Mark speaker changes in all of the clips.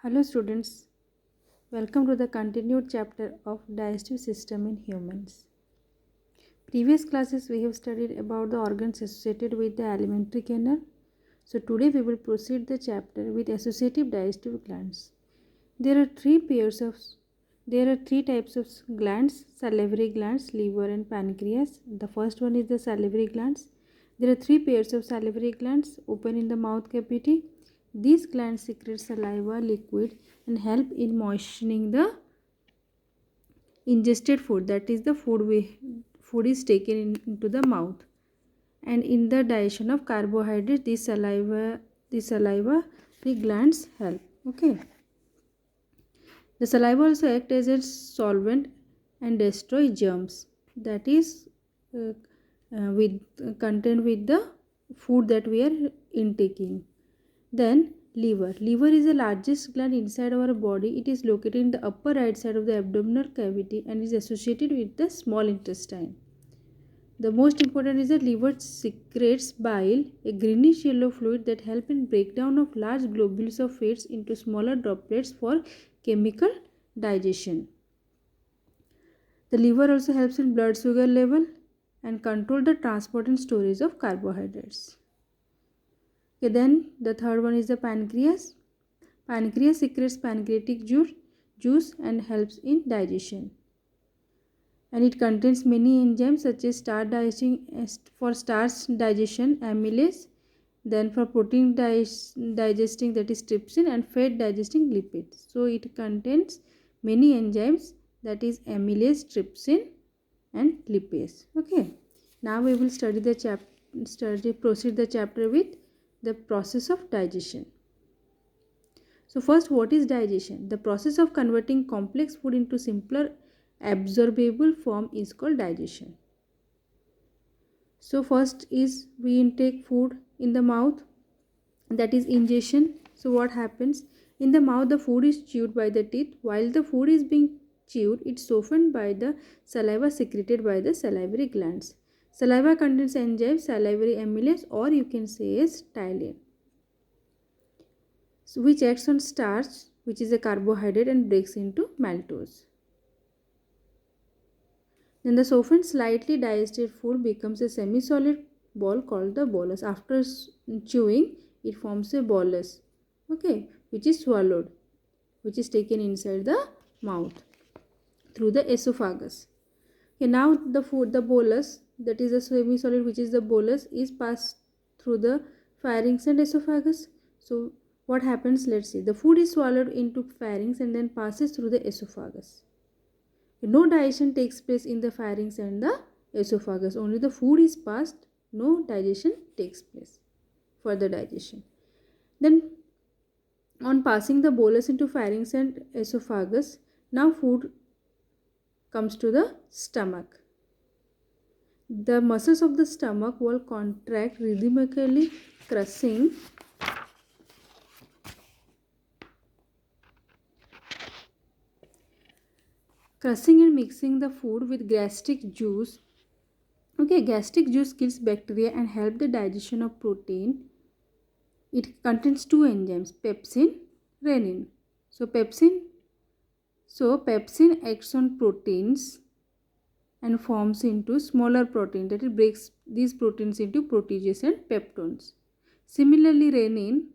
Speaker 1: Hello students, welcome to the continued chapter of digestive system in humans. Previous classes we have studied about the organs associated with the alimentary canal. So today we will proceed the chapter with associative digestive glands. There are three types of glands: salivary glands, liver and pancreas. The first one is the salivary glands. There are three pairs of salivary glands open in the mouth cavity. These glands secrete saliva liquid and help in moistening the ingested food, that is the food is taken into the mouth, and in the digestion of carbohydrates the glands help. Okay, the saliva also acts as a solvent and destroy germs that is uh, with content with the food that we are intaking. Then liver. Liver is the largest gland inside our body. It is located in the upper right side of the abdominal cavity and is associated with the small intestine. The most important is that liver secretes bile, a greenish yellow fluid that helps in breakdown of large globules of fats into smaller droplets for chemical digestion. The liver also helps in blood sugar level and control the transport and storage of carbohydrates. Okay, then the third one is the pancreas. Pancreas secretes pancreatic juice and helps in digestion. And it contains many enzymes such as starch digestion, amylase, then for protein digesting, that is trypsin, and fat digesting lipids. So it contains many enzymes, that is amylase, trypsin and lipase. Okay, now we will proceed the chapter with the process of digestion. So first, what is digestion? The process of converting complex food into simpler absorbable form is called digestion. So first is we intake food in the mouth, that is ingestion. So what happens? In the mouth, the food is chewed by the teeth. While the food is being chewed, it's softened by the saliva secreted by the salivary glands. Saliva contains enzymes, salivary amylase, or you can say as ptyalin, which acts on starch, which is a carbohydrate, and breaks into maltose. Then the softened, slightly digested food becomes a semi-solid ball called the bolus. After chewing, it forms a bolus, okay, which is swallowed, which is taken inside the mouth through the esophagus. Okay, now the bolus, that is the semi-solid, which is the bolus, is passed through the pharynx and esophagus. So what happens? Let's see. The food is swallowed into pharynx and then passes through the esophagus. No digestion takes place in the pharynx and the esophagus. Only the food is passed. No digestion takes place. Further digestion. Then on passing the bolus into pharynx and esophagus, now food comes to the stomach. The muscles of the stomach will contract rhythmically, crushing and mixing the food with gastric juice. Okay, gastric juice kills bacteria and help the digestion of protein. It contains two enzymes, pepsin, renin. So pepsin acts on proteins and forms into smaller protein, that it breaks these proteins into proteases and peptones. Similarly, renin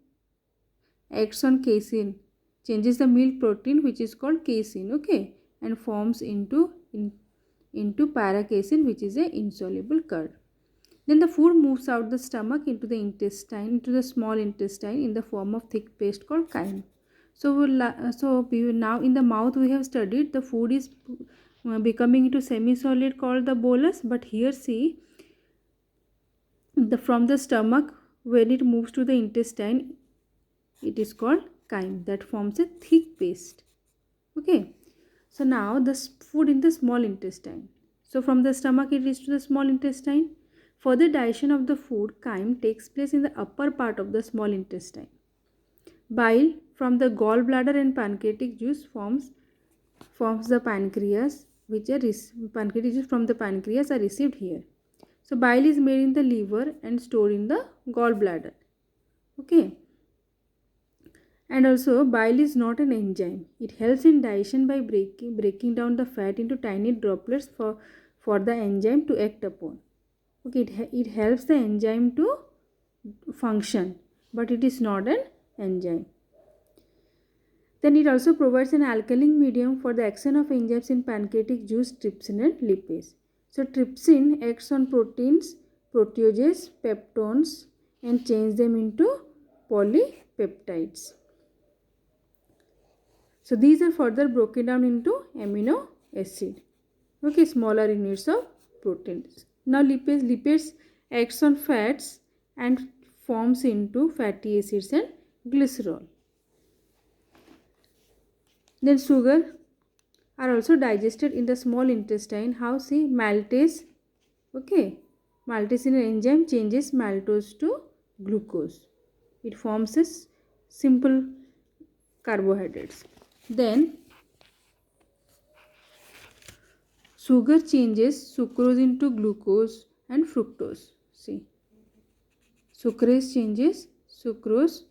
Speaker 1: acts on casein, changes the milk protein, which is called casein, okay, and forms into paracasein, which is a insoluble curd. Then the food moves out the stomach into the intestine, into the small intestine, in the form of thick paste called chyme. So now in the mouth we have studied the food is becoming into semi-solid called the bolus, but here see from the stomach, when it moves to the intestine, it is called chyme, that forms a thick paste. Okay, so now the food in the small intestine. So from the stomach it reaches to the small intestine. Further digestion of the food, chyme, takes place in the upper part of the small intestine. Bile from the gallbladder and pancreatic juice forms the pancreas, which are pancreatic juice from the pancreas are received here. So bile is made in the liver and stored in the gallbladder. Okay. And also, bile is not an enzyme. It helps in digestion by breaking down the fat into tiny droplets for the enzyme to act upon. Okay, it helps the enzyme to function, but it is not an enzyme. Then it also provides an alkaline medium for the action of enzymes in pancreatic juice, trypsin and lipase. So trypsin acts on proteins, proteases, peptones and change them into polypeptides. So these are further broken down into amino acid. Okay, smaller units of proteins. Now lipase acts on fats and forms into fatty acids and glycerol. Then sugar are also digested in the small intestine. How? See, maltase. Okay, maltase in an enzyme changes maltose to glucose. It forms a simple carbohydrates. Then sugar changes sucrose into glucose and fructose. See, sucrase changes sucrose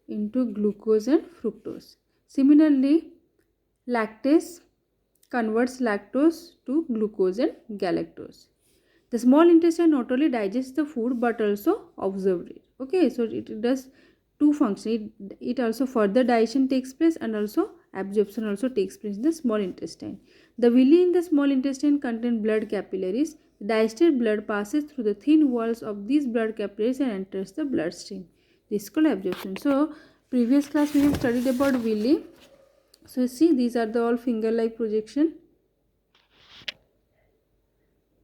Speaker 1: into glucose and fructose. Similarly, lactase converts lactose to glucose and galactose. The small intestine not only digests the food but also absorbs it. Okay, so it does two functions. It also further digestion takes place and also absorption also takes place in the small intestine. The villi in the small intestine contain blood capillaries. The digested blood passes through the thin walls of these blood capillaries and enters the bloodstream. This is called absorption. So previous class we have studied about villi. So see, these are the all finger-like projection.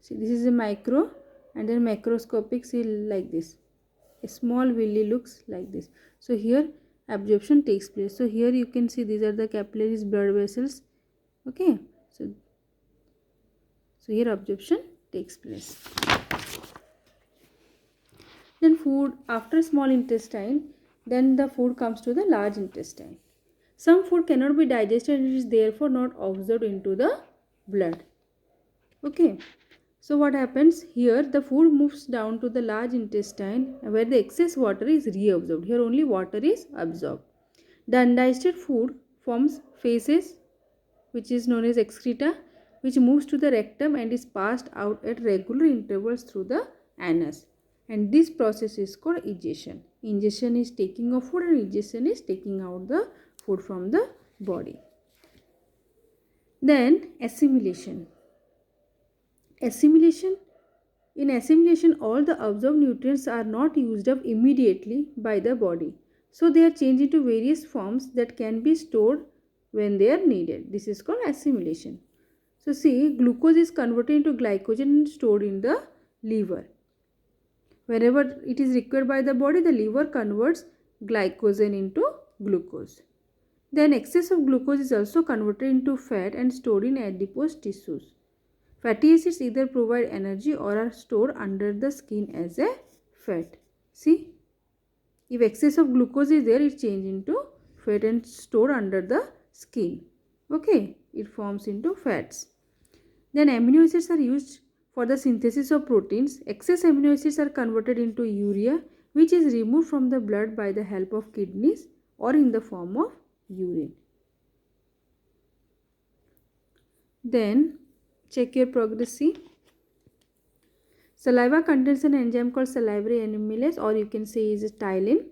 Speaker 1: See, this is a micro and then macroscopic. See, like this. A small villi looks like this. So here absorption takes place. So here you can see these are the capillaries, blood vessels. Okay. So here absorption takes place. Then food after small intestine, then the food comes to the large intestine. Some food cannot be digested and it is therefore not absorbed into the blood. Okay. So what happens here? The food moves down to the large intestine where the excess water is reabsorbed. Here only water is absorbed. The undigested food forms feces, which is known as excreta, which moves to the rectum and is passed out at regular intervals through the anus. And this process is called egestion. Ingestion is taking of food and egestion is taking out the food from the body. Then assimilation. In assimilation, all the absorbed nutrients are not used up immediately by the body. So they are changed into various forms that can be stored when they are needed. This is called assimilation. So see, glucose is converted into glycogen and stored in the liver. Wherever it is required by the body, the liver converts glycogen into glucose. Then excess of glucose is also converted into fat and stored in adipose tissues. Fatty acids either provide energy or are stored under the skin as a fat. See, if excess of glucose is there, it changes into fat and stored under the skin. Okay, it forms into fats. Then amino acids are used for the synthesis of proteins. Excess amino acids are converted into urea, which is removed from the blood by the help of kidneys or in the form of urine. Then check your progress. See, saliva contains an enzyme called salivary amylase, or you can say is ptyalin.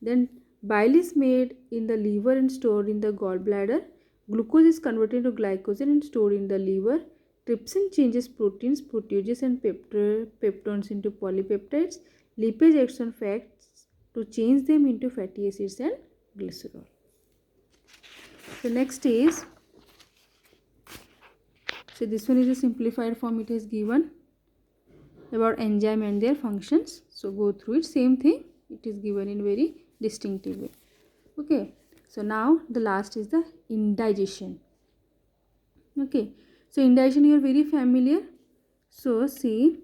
Speaker 1: Then bile is made in the liver and stored in the gallbladder. Glucose is converted into glycogen and stored in the liver. Trypsin changes proteins, proteases and peptones into polypeptides. Lipase acts on fats to change them into fatty acids and glycerol. So next is, so this one is a simplified form. It is given about enzyme and their functions. So go through it. Same thing. It is given in very distinctive way. Okay. So now the last is the indigestion. Okay. So indigestion you are very familiar. So see,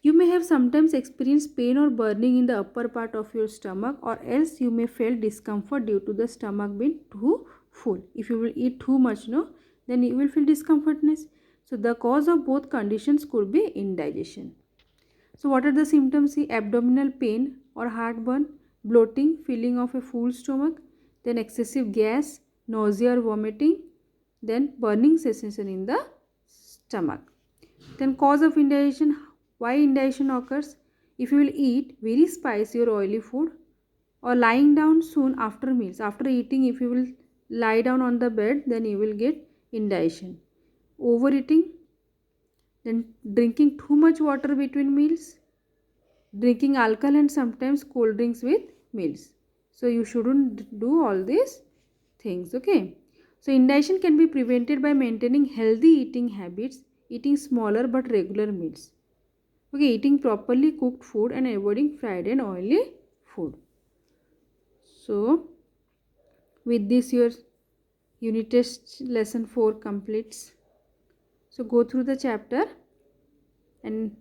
Speaker 1: you may have sometimes experienced pain or burning in the upper part of your stomach, or else you may feel discomfort due to the stomach being too full. If you will eat too much, no, then you will feel discomfortness. So the cause of both conditions could be indigestion. So what are the symptoms? See, abdominal pain or heartburn, bloating, feeling of a full stomach. then excessive gas, nausea or vomiting, then burning sensation in the stomach. Then cause of indigestion, why indigestion occurs? If you will eat very spicy or oily food, or lying down soon after meals. After eating, if you will lie down on the bed, then you will get indigestion. Overeating, then drinking too much water between meals, drinking alcohol and sometimes cold drinks with meals. So you shouldn't do all these things. Okay. So indigestion can be prevented by maintaining healthy eating habits, eating smaller but regular meals. Okay, eating properly cooked food and avoiding fried and oily food. So with this your unit test lesson 4 completes. So go through the chapter and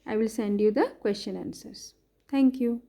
Speaker 1: I will send you the question answers. Thank you.